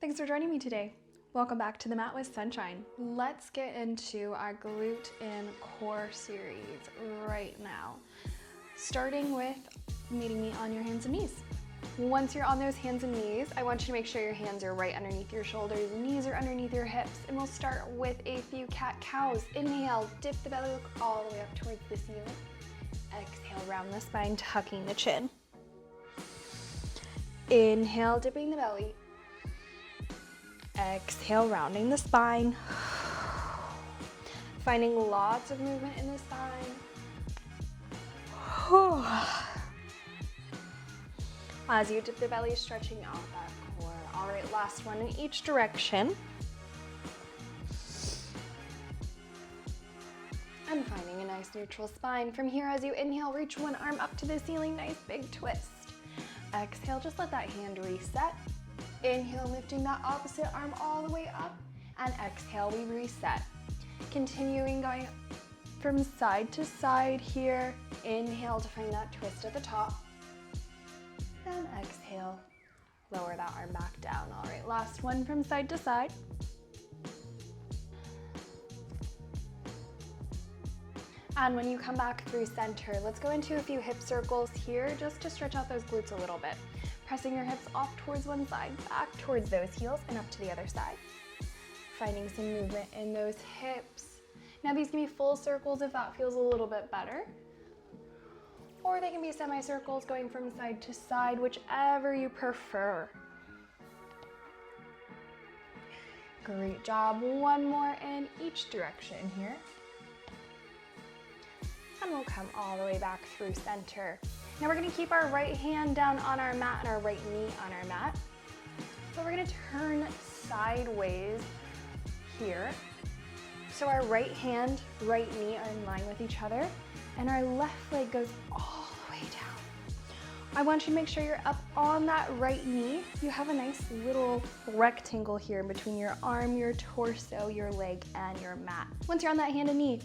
Thanks for joining me today. Welcome back to the Mat with Sunshine. Let's get into our glute and core series right now. Starting with meeting me on your hands and knees. Once you're on those hands and knees, I want you to make sure your hands are right underneath your shoulders, knees are underneath your hips, and we'll start with a few cat-cows. Inhale, dip the belly, look all the way up towards the ceiling. Exhale, round the spine, tucking the chin. Inhale, dipping the belly. Exhale, rounding the spine. Finding lots of movement in the spine. As you dip the belly, stretching out that core. All right, last one in each direction. And finding a nice neutral spine. From here, as you inhale, reach one arm up to the ceiling, nice big twist. Exhale, just let that hand reset. Inhale, lifting that opposite arm all the way up, and exhale, we reset. Continuing going from side to side here. Inhale to find that twist at the top. And exhale, lower that arm back down. All right, last one from side to side. And when you come back through center, let's go into a few hip circles here just to stretch out those glutes a little bit. Pressing your hips off towards one side, back towards those heels, and up to the other side. Finding some movement in those hips. Now these can be full circles if that feels a little bit better. Or they can be semicircles going from side to side, whichever you prefer. Great job. One more in each direction here. And we'll come all the way back through center. Now we're gonna keep our right hand down on our mat and our right knee on our mat. But we're gonna turn sideways here. So our right hand, right knee are in line with each other, and our left leg goes all the way down. I want you to make sure you're up on that right knee. You have a nice little rectangle here in between your arm, your torso, your leg, and your mat. Once you're on that hand and knee,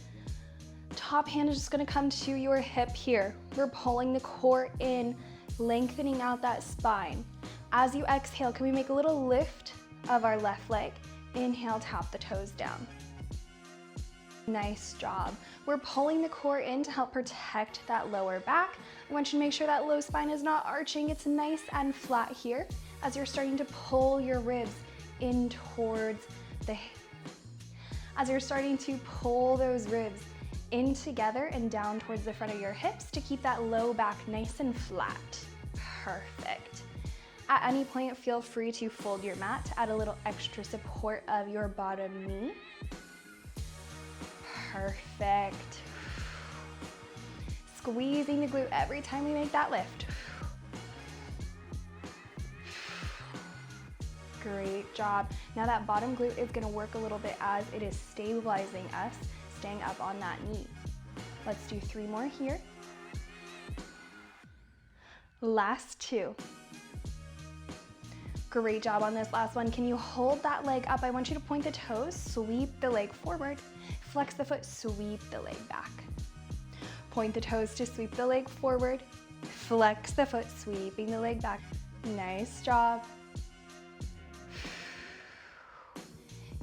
top hand is just gonna come to your hip here. We're pulling the core in, lengthening out that spine. As you exhale, can we make a little lift of our left leg? Inhale, tap the toes down. Nice job. We're pulling the core in to help protect that lower back. I want you to make sure that low spine is not arching. It's nice and flat here as you're starting to pull your ribs in towards the hip. As you're starting to pull those ribs in together and down towards the front of your hips to keep that low back nice and flat. Perfect. At any point, feel free to fold your mat to add a little extra support of your bottom knee. Perfect. Squeezing the glute every time we make that lift. Great job. Now that bottom glute is gonna work a little bit as it is stabilizing us, staying up on that knee. Let's do 3 more here. Last 2. Great job on this last one. Can you hold that leg up? I want you to point the toes, sweep the leg forward, flex the foot, sweep the leg back. Point the toes to sweep the leg forward, flex the foot, sweeping the leg back. Nice job.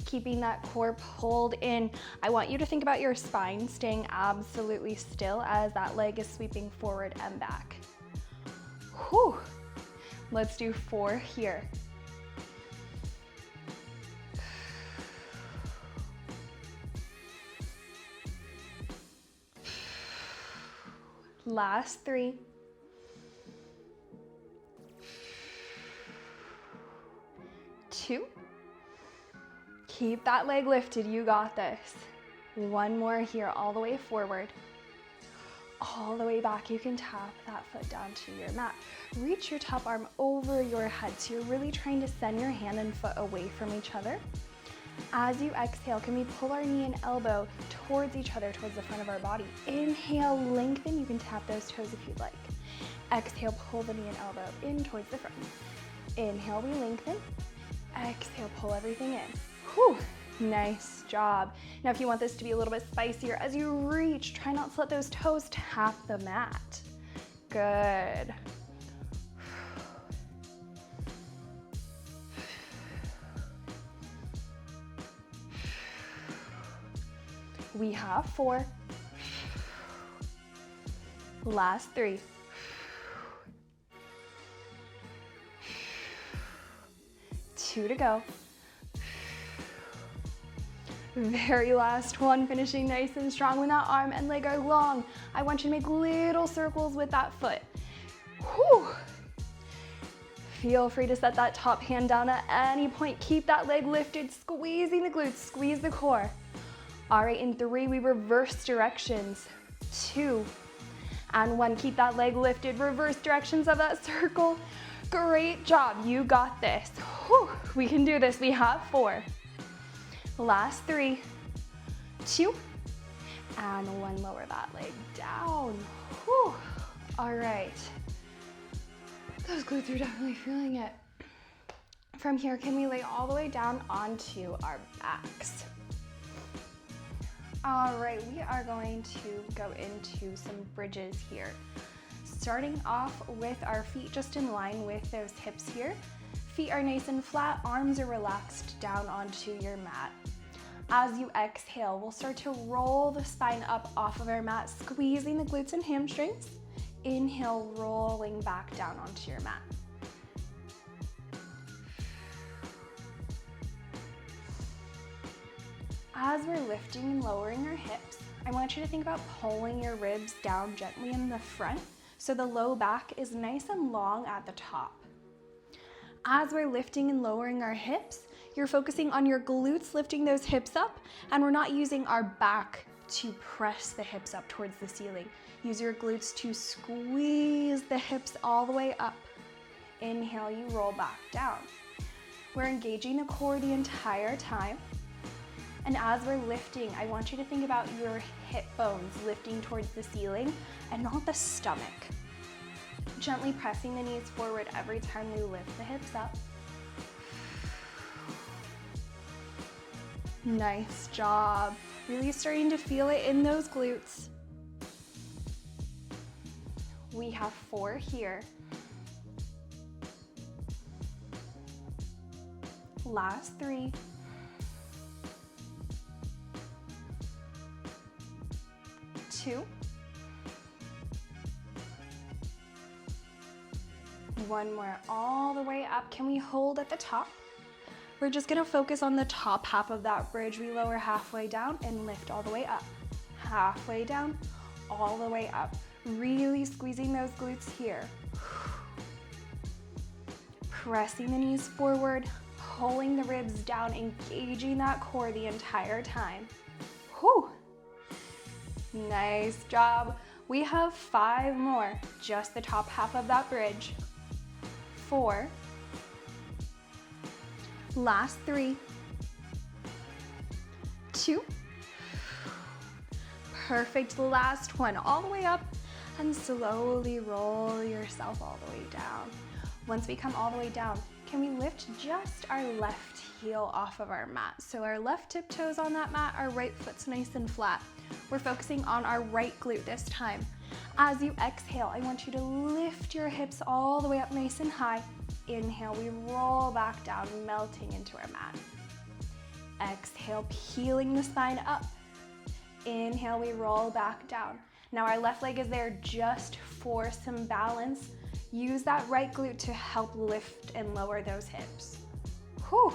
Keeping that core pulled in. I want you to think about your spine staying absolutely still as that leg is sweeping forward and back. Whew. Let's do 4 here. Last 3. 2. Keep that leg lifted, you got this. 1 more here, all the way forward. All the way back, you can tap that foot down to your mat. Reach your top arm over your head, so you're really trying to send your hand and foot away from each other. As you exhale, can we pull our knee and elbow towards each other, towards the front of our body? Inhale, lengthen, you can tap those toes if you'd like. Exhale, pull the knee and elbow in towards the front. Inhale, we lengthen. Exhale, pull everything in. Whew. Nice job. Now if you want this to be a little bit spicier, as you reach, try not to let those toes tap the mat. Good. We have 4. Last 3. 2 to go. Very last one, finishing nice and strong when that arm and leg are long. I want you to make little circles with that foot. Whew. Feel free to set that top hand down at any point. Keep that leg lifted, squeezing the glutes, squeeze the core. All right, in 3, we reverse directions. 2 and 1. Keep that leg lifted, reverse directions of that circle. Great job, you got this. Whew. We can do this, we have 4. Last 3, 2, and 1. Lower that leg down. Whew. All right. Those glutes are definitely feeling it. From here, can we lay all the way down onto our backs? All right, we are going to go into some bridges here. Starting off with our feet just in line with those hips here. Feet are nice and flat, arms are relaxed down onto your mat. As you exhale, we'll start to roll the spine up off of our mat, squeezing the glutes and hamstrings. Inhale, rolling back down onto your mat. As we're lifting and lowering our hips, I want you to think about pulling your ribs down gently in the front so the low back is nice and long at the top. As we're lifting and lowering our hips, you're focusing on your glutes, lifting those hips up, and we're not using our back to press the hips up towards the ceiling. Use your glutes to squeeze the hips all the way up. Inhale, you roll back down. We're engaging the core the entire time. And as we're lifting, I want you to think about your hip bones lifting towards the ceiling and not the stomach. Gently pressing the knees forward every time we lift the hips up. Nice job. Really starting to feel it in those glutes. We have 4 here. Last 3. 2. 1 more, all the way up. Can we hold at the top? We're just gonna focus on the top half of that bridge. We lower halfway down and lift all the way up. Halfway down, all the way up. Really squeezing those glutes here. Pressing the knees forward, pulling the ribs down, engaging that core the entire time. Whew. Nice job. We have 5 more, just the top half of that bridge. 4. Last 3. 2. Perfect, last one, all the way up, and slowly roll yourself all the way down. Once we come all the way down, can we lift just our left heel off of our mat? So our left tiptoes on that mat, our right foot's nice and flat. We're focusing on our right glute this time. As you exhale, I want you to lift your hips all the way up nice and high. Inhale, we roll back down, melting into our mat. Exhale, peeling the spine up. Inhale, we roll back down. Now our left leg is there just for some balance. Use that right glute to help lift and lower those hips. Whew.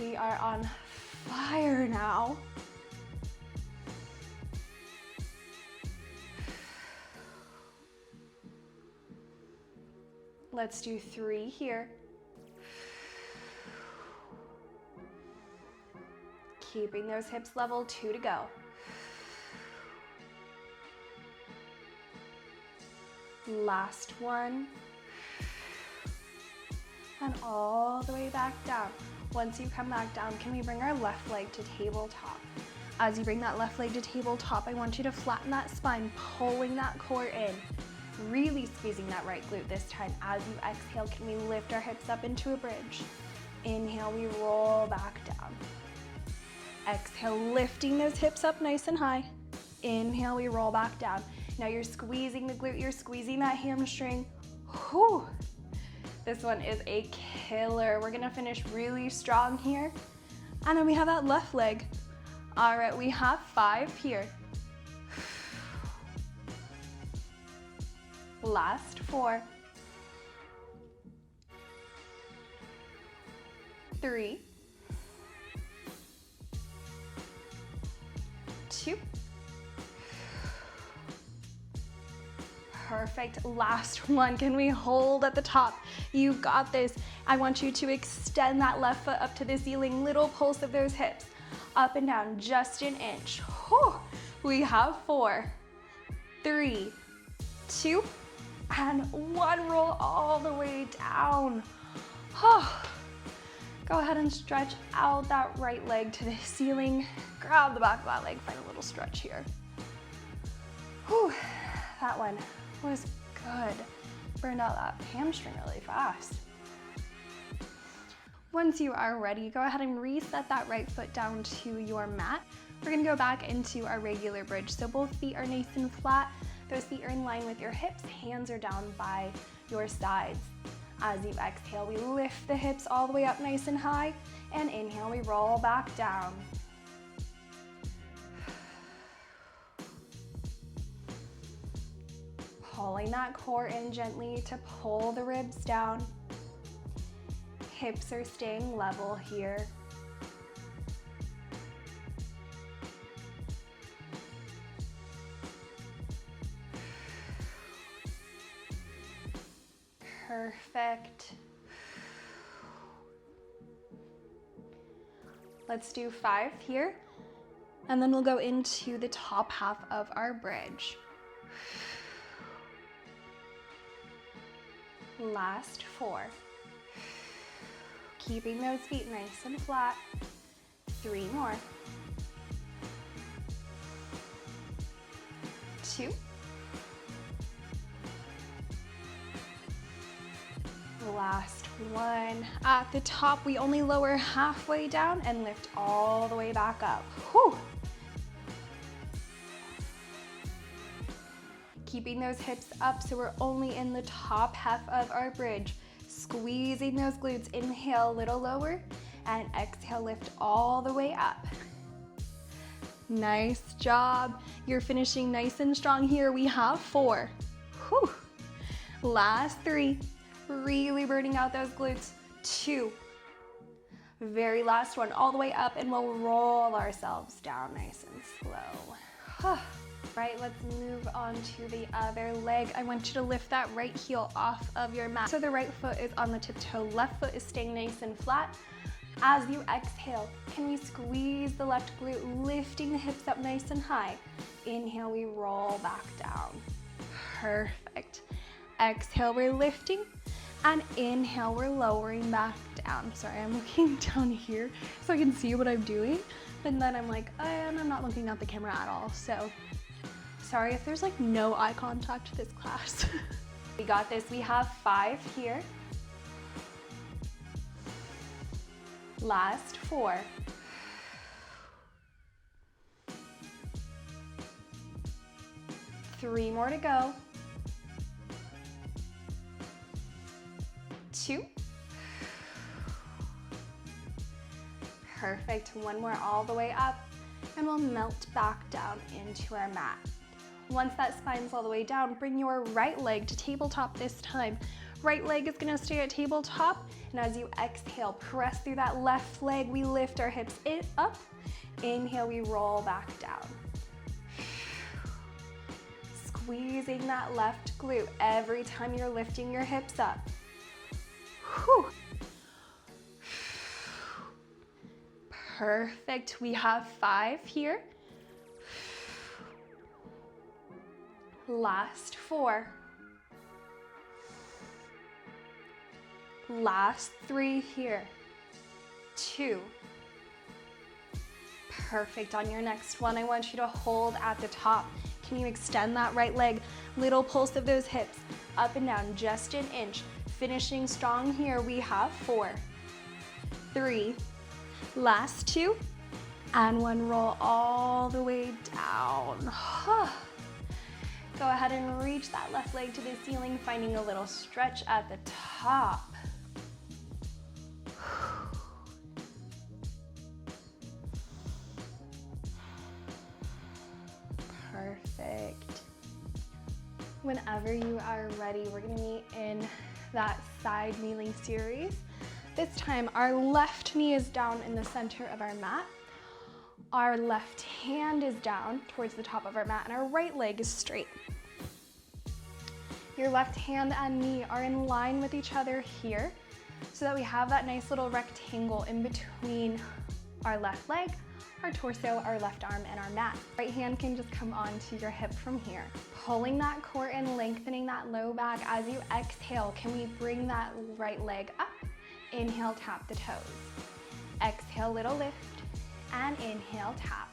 We are on fire now. Let's do 3 here. Keeping those hips level, 2 to go. Last one. And all the way back down. Once you come back down, can we bring our left leg to tabletop? As you bring that left leg to tabletop, I want you to flatten that spine, pulling that core in. Really squeezing that right glute this time. As you exhale, can we lift our hips up into a bridge? Inhale, we roll back down. Exhale, lifting those hips up nice and high. Inhale, we roll back down. Now you're squeezing the glute, you're squeezing that hamstring. Whew. This one is a killer. We're gonna finish really strong here. And then we have that left leg. All right, we have 5 here. Last 4. 3. 2. Perfect. Last one. Can we hold at the top? You got this. I want you to extend that left foot up to the ceiling. Little pulse of those hips. Up and down just an inch. Whew. We have 4, 3, 2, and 1. Roll all the way down. Go ahead and stretch out that right leg to the ceiling. Grab the back of that leg. Find a little stretch here. Whew. That one was good. Burned out that hamstring really fast. Once you are ready, go ahead and reset that right foot down to your mat. We're gonna go back into our regular bridge. So both feet are nice and flat. Those feet are in line with your hips. Hands are down by your sides. As you exhale, we lift the hips all the way up nice and high. And inhale, we roll back down. Pulling that core in gently to pull the ribs down. Hips are staying level here. Perfect. Let's do 5 here, and then we'll go into the top half of our bridge. Last 4. Keeping those feet nice and flat. 3 more. 2. Last 1. At the top, we only lower halfway down and lift all the way back up. Whew. Keeping those hips up so we're only in the top half of our bridge. Squeezing those glutes. Inhale a little lower and exhale, lift all the way up. Nice job. You're finishing nice and strong here. We have 4. Whew. Last 3. Really burning out those glutes. 2. Very last one, all the way up, and we'll roll ourselves down nice and slow. Right, let's move on to the other leg. I want you to lift that right heel off of your mat. So the right foot is on the tiptoe, left foot is staying nice and flat. As you exhale, can we squeeze the left glute, lifting the hips up nice and high. Inhale, we roll back down. Perfect. Exhale, we're lifting, and inhale, we're lowering back down. Sorry, I'm looking down here so I can see what I'm doing, but then I'm like, and I'm not looking at the camera at all, so sorry if there's like no eye contact this class. We got this. We have 5 here. Last 4. 3 more to go. 2. Perfect. 1 more all the way up, and we'll melt back down into our mat. Once that spine's all the way down, bring your right leg to tabletop this time. Right leg is gonna stay at tabletop, and as you exhale, press through that left leg. We lift our hips up. Inhale, we roll back down. Squeezing that left glute every time you're lifting your hips up. Whew. Perfect. We have 5 here. Last 4. Last 3 here. 2. Perfect. On your next one, I want you to hold at the top. Can you extend that right leg? Little pulse of those hips, up and down just an inch. Finishing strong here. We have 4, 3, last 2, and 1. Roll all the way down. Go ahead and reach that left leg to the ceiling, finding a little stretch at the top. Perfect. Whenever you are ready, we're gonna meet in that side kneeling series. This time, our left knee is down in the center of our mat. Our left hand is down towards the top of our mat, and our right leg is straight. Your left hand and knee are in line with each other here, so that we have that nice little rectangle in between our left leg, our torso, our left arm, and our mat. Right hand can just come onto your hip from here. Pulling that core and lengthening that low back. As you exhale, can we bring that right leg up? Inhale, tap the toes. Exhale, little lift, and inhale, tap.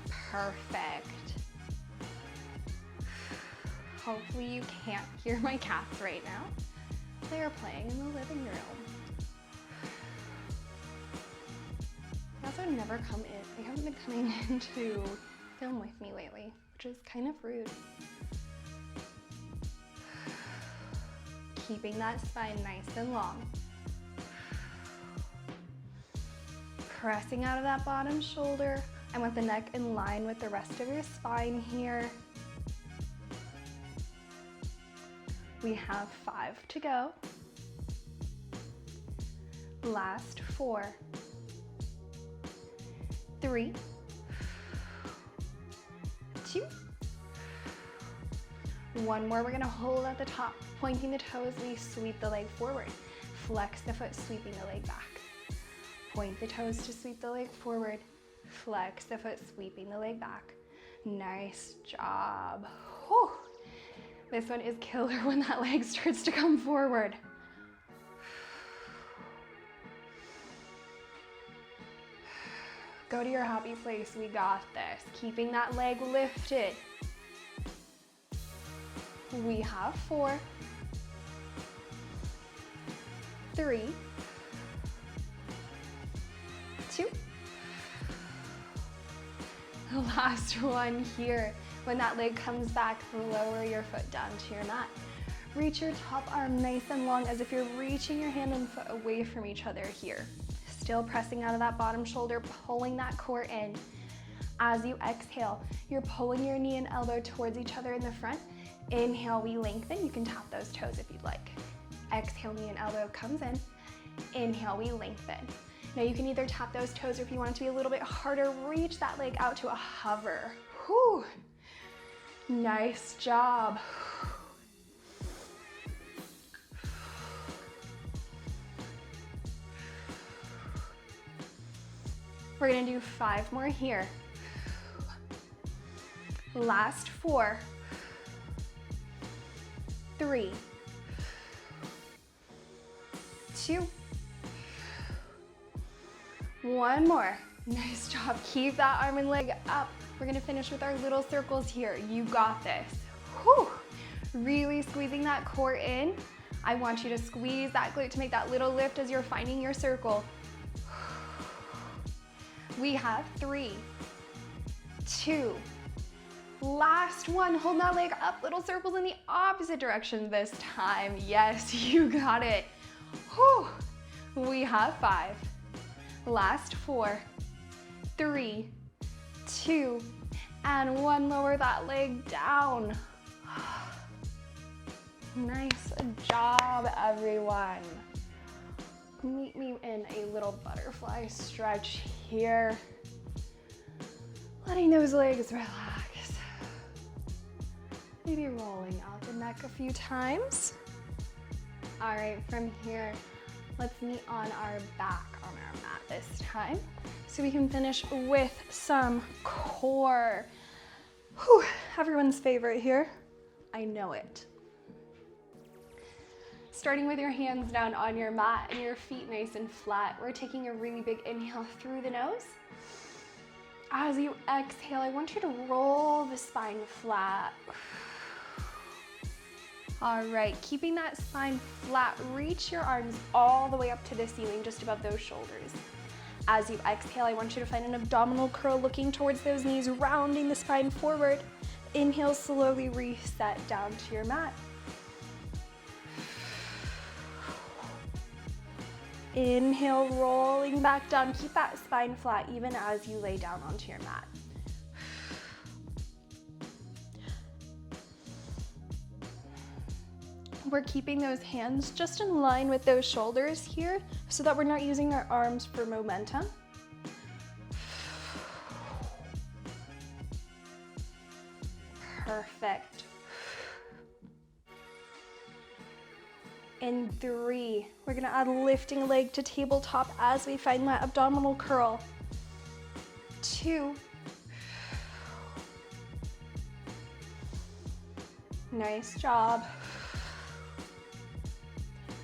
Perfect. Hopefully you can't hear my cats right now. They are playing in the living room. They also never come in. They haven't been coming in to film with me lately, which is kind of rude. Keeping that spine nice and long. Pressing out of that bottom shoulder. I want the neck in line with the rest of your spine here. We have 5 to go. Last 4. 3. 2. 1 more. We're gonna hold at the top, pointing the toes. We sweep the leg forward. Flex the foot, sweeping the leg back. Point the toes to sweep the leg forward. Flex the foot, sweeping the leg back. Nice job. Whew. This one is killer when that leg starts to come forward. Go to your happy place. We got this. Keeping that leg lifted. We have 4. 3. 2. The last one here. When that leg comes back, lower your foot down to your mat. Reach your top arm nice and long as if you're reaching your hand and foot away from each other here. Still pressing out of that bottom shoulder, pulling that core in. As you exhale, you're pulling your knee and elbow towards each other in the front. Inhale, we lengthen. You can tap those toes if you'd like. Exhale, knee and elbow comes in. Inhale, we lengthen. Now you can either tap those toes, or if you want it to be a little bit harder, reach that leg out to a hover. Whew. Nice job. We're gonna do 5 more here. Last 4. 3. 2. 1 more. Nice job. Keep that arm and leg up. We're gonna finish with our little circles here. You got this. Whew. Really squeezing that core in. I want you to squeeze that glute to make that little lift as you're finding your circle. We have 3, 2, last 1. Hold that leg up, little circles in the opposite direction this time. Yes, you got it. Whew. We have 5, last 4, 3, 2, and 1. Lower that leg down. Nice job, everyone. Meet me in a little butterfly stretch here. Letting those legs relax. Maybe rolling out the neck a few times. All right, from here, let's meet on our back on our mat this time, so we can finish with some core. Whew, everyone's favorite here. I know it. Starting with your hands down on your mat and your feet nice and flat. We're taking a really big inhale through the nose. As you exhale, I want you to roll the spine flat. All right, keeping that spine flat, reach your arms all the way up to the ceiling, just above those shoulders. As you exhale, I want you to find an abdominal curl looking towards those knees, rounding the spine forward. Inhale, slowly reset down to your mat. Inhale, rolling back down. Keep that spine flat even as you lay down onto your mat. We're keeping those hands just in line with those shoulders here so that we're not using our arms for momentum. Perfect. In 3, we're gonna add lifting a leg to tabletop as we find that abdominal curl. 2. Nice job.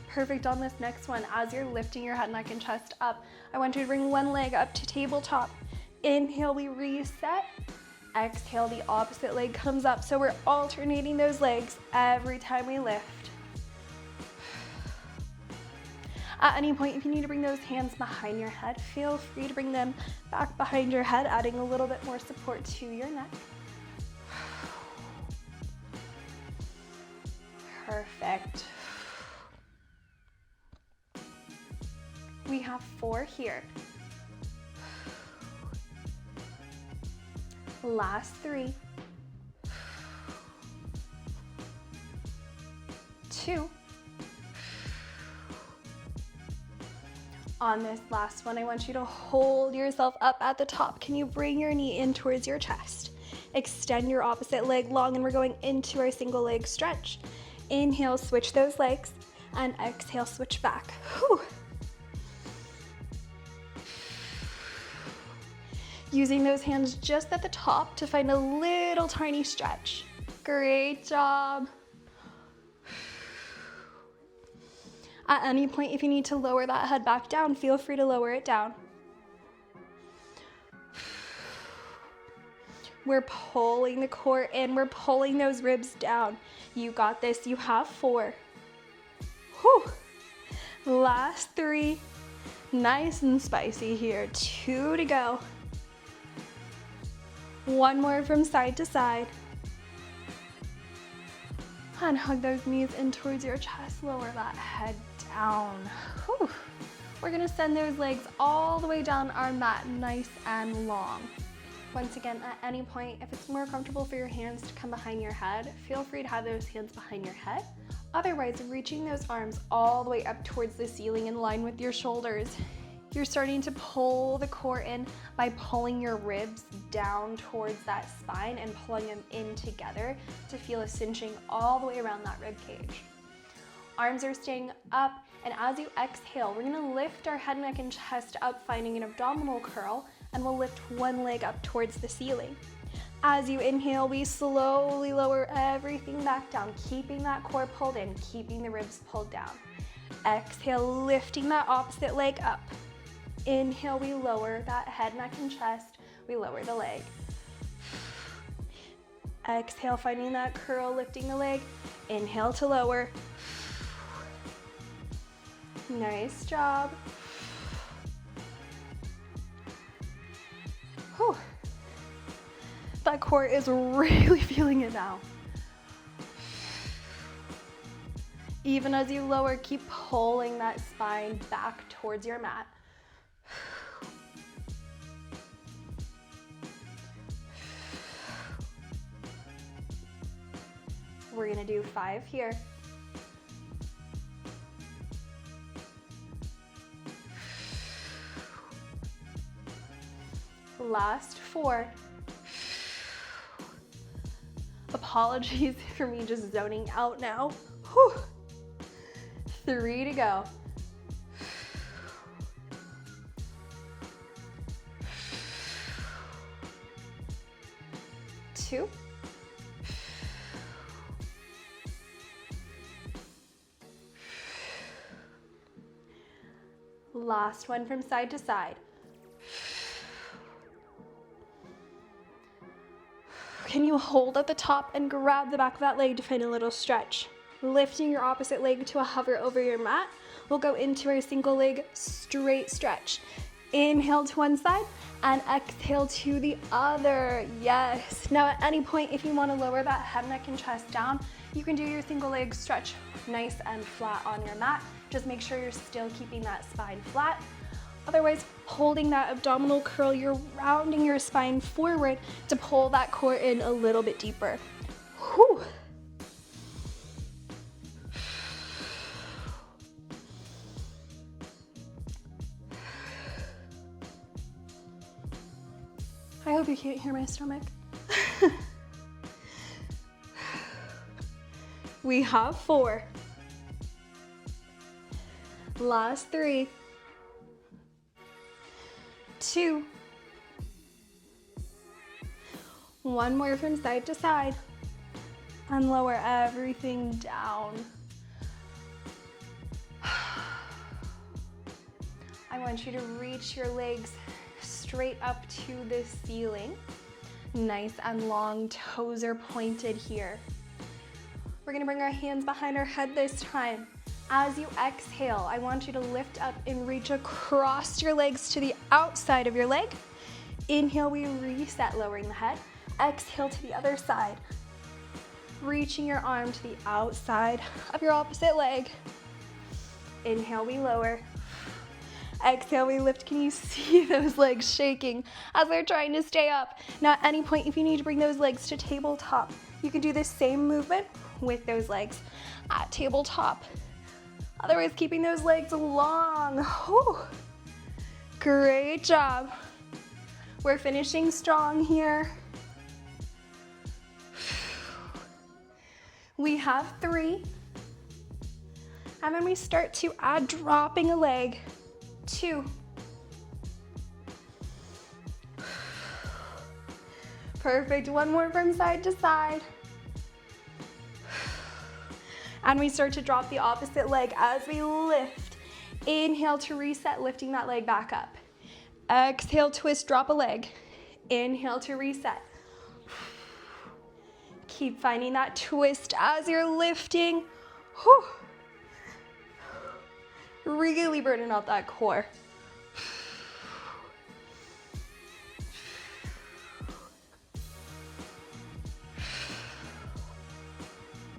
Perfect on this next one. As you're lifting your head, neck, and chest up, I want you to bring one leg up to tabletop. Inhale, we reset. Exhale, the opposite leg comes up. So we're alternating those legs every time we lift. At any point, if you need to bring those hands behind your head, feel free to bring them back behind your head, adding a little bit more support to your neck. Perfect. We have 4 here. Last 3. 2. On this last one, I want you to hold yourself up at the top. Can you bring your knee in towards your chest? Extend your opposite leg long, and we're going into our single leg stretch. Inhale, switch those legs, and exhale, switch back. Whew. Using those hands just at the top to find a little tiny stretch. Great job. At any point, if you need to lower that head back down, feel free to lower it down. We're pulling the core in, we're pulling those ribs down. You got this, you have 4. Whew. Last 3, nice and spicy here. 2 to go. 1 more from side to side. And hug those knees in towards your chest, lower that head down. Whew. We're gonna send those legs all the way down our mat, nice and long. Once again, at any point, if it's more comfortable for your hands to come behind your head, feel free to have those hands behind your head. Otherwise, reaching those arms all the way up towards the ceiling in line with your shoulders. You're starting to pull the core in by pulling your ribs down towards that spine and pulling them in together to feel a cinching all the way around that rib cage. Arms are staying up, and as you exhale, we're gonna lift our head, neck, and chest up, finding an abdominal curl, and we'll lift one leg up towards the ceiling. As you inhale, we slowly lower everything back down, keeping that core pulled in, keeping the ribs pulled down. Exhale, lifting that opposite leg up. Inhale, we lower that head, neck, and chest. We lower the leg. Exhale, finding that curl, lifting the leg. Inhale to lower. Nice job. Whew. That core is really feeling it now. Even as you lower, keep pulling that spine back towards your mat. We're gonna do 5 here. Last 4. Apologies for me just zoning out now. Whew. 3 to go. 2. 1. Last one from side to side. Can you hold at the top and grab the back of that leg to find a little stretch? Lifting your opposite leg to a hover over your mat. We'll go into our single leg straight stretch. Inhale to one side and exhale to the other. Yes. Now at any point, if you want to lower that head, neck, and chest down, you can do your single leg stretch nice and flat on your mat. Just make sure you're still keeping that spine flat. Otherwise, holding that abdominal curl, you're rounding your spine forward to pull that core in a little bit deeper. Whew. I hope you can't hear my stomach. We have 4. Last 3. 2. 1 more from side to side. And lower everything down. I want you to reach your legs straight up to the ceiling. Nice and long, toes are pointed here. We're gonna bring our hands behind our head this time. As you exhale, I want you to lift up and reach across your legs to the outside of your leg. Inhale, we reset, lowering the head. Exhale to the other side. Reaching your arm to the outside of your opposite leg. Inhale, we lower. Exhale, we lift. Can you see those legs shaking as they're trying to stay up? Now at any point, if you need to bring those legs to tabletop, you can do the same movement with those legs at tabletop. Otherwise, keeping those legs long. Whew. Great job. We're finishing strong here. We have 3. And then we start to add dropping a leg. 2. Perfect. 1 more from side to side. And we start to drop the opposite leg as we lift. Inhale to reset, lifting that leg back up. Exhale, twist, drop a leg. Inhale to reset. Keep finding that twist as you're lifting. Whew. Really burning out that core.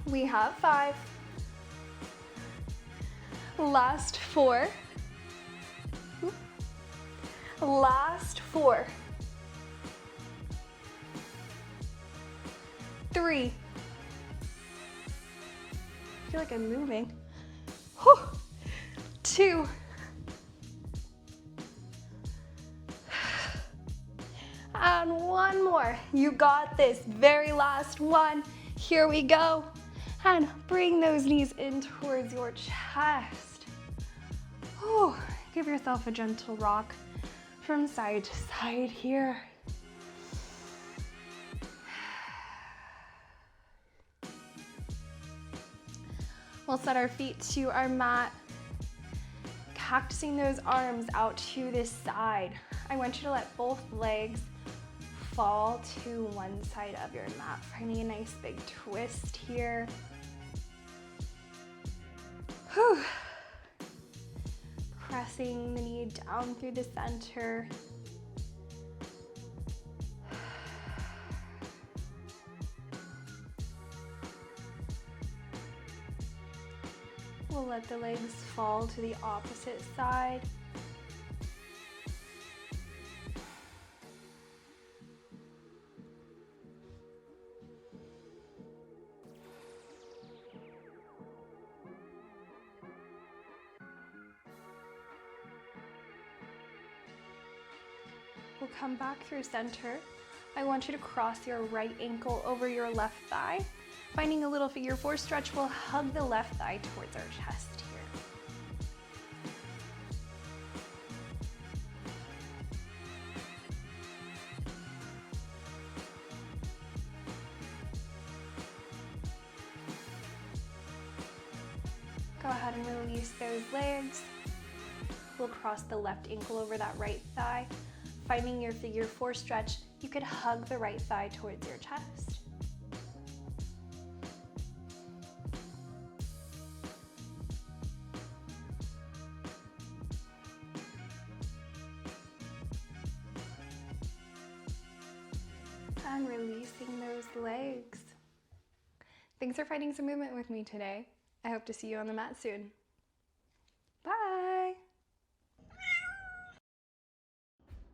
We have 5. Last 4. Last 4. 3. I feel like I'm moving. Whew. 2. And 1 more. You got this. Very last one. Here we go. And bring those knees in towards your chest. Whew. Give yourself a gentle rock from side to side here. We'll set our feet to our mat, cactusing those arms out to this side. I want you to let both legs fall to one side of your mat, finding a nice big twist here. Whew. Pressing the knee down through the center. We'll let the legs fall to the opposite side. We'll come back through center. I want you to cross your right ankle over your left thigh. Finding a little figure 4 stretch, we'll hug the left thigh towards our chest here. Go ahead and release those legs. We'll cross the left ankle over that right thigh. Finding your figure 4 stretch, you could hug the right thigh towards your chest. and releasing those legs. Thanks for finding some movement with me today. I hope to see you on the mat soon. Bye.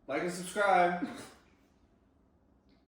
Like and subscribe.